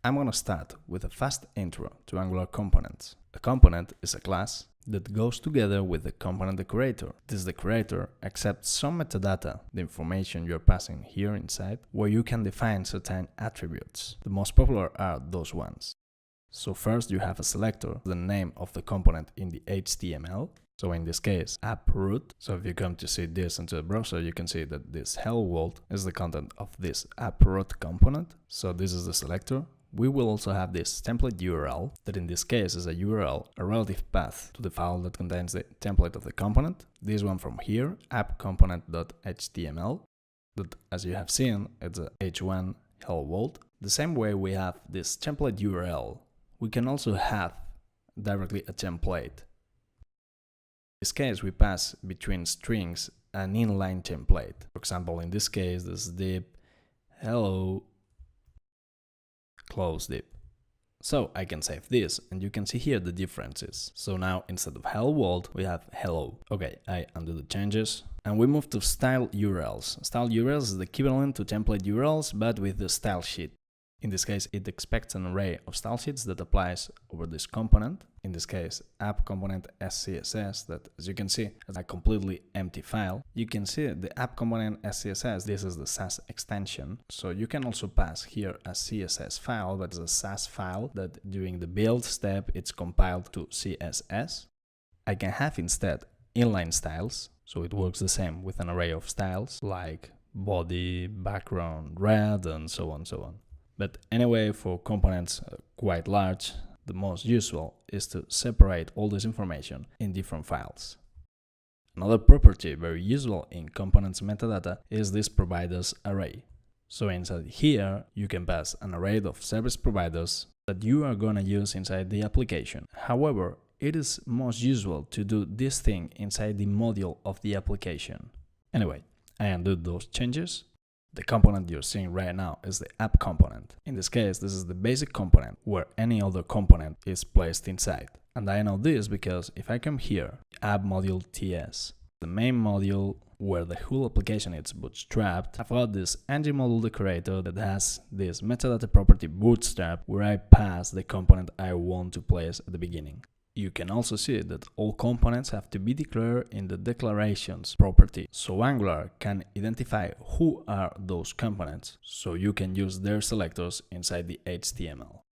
I'm gonna start with a fast intro to Angular components. A component is a class that goes together with the component decorator. This decorator accepts some metadata, the information you're passing here inside, where you can define certain attributes. The most popular are those ones. So first you have a selector, the name of the component in the HTML. So in this case, app root. So if you come to see this into the browser, you can see that this hello world is the content of this app root component. So this is the selector. We will also have this template URL, that in this case is a URL, a relative path to the file that contains the template of the component. This one from here, appcomponent.html, that as you have seen, it's a h1 hello world. The same way we have this template URL, we can also have directly a template. In this case, we pass between strings an inline template. For example, in this case, this is div hello close div. So I can save this and you can see here the differences. So now instead of hello world, we have hello. Okay, I undo the changes and we move to style URLs. Style URLs is the equivalent to template URLs, but with the style sheet. In this case, it expects an array of style sheets that applies over this component. In this case, app component SCSS, that as you can see is a completely empty file. You can see the app component SCSS, this is the Sass extension. So you can also pass here a CSS file, but it's a Sass file that during the build step, it's compiled to CSS. I can have instead inline styles. So it works the same with an array of styles like body, background, red, and so on, so on. But anyway, for components quite large, the most useful is to separate all this information in different files. Another property very useful in components metadata is this providers array. So inside here, you can pass an array of service providers that you are gonna use inside the application. However, it is most usual to do this thing inside the module of the application. Anyway, I undo those changes. The component you're seeing right now is the app component. In this case, this is the basic component where any other component is placed inside. And I know this because if I come here, app module TS, the main module where the whole application is bootstrapped, I've got this ng module decorator that has this metadata property bootstrap where I pass the component I want to place at the beginning. You can also see that all components have to be declared in the declarations property, so Angular can identify who are those components, so you can use their selectors inside the HTML.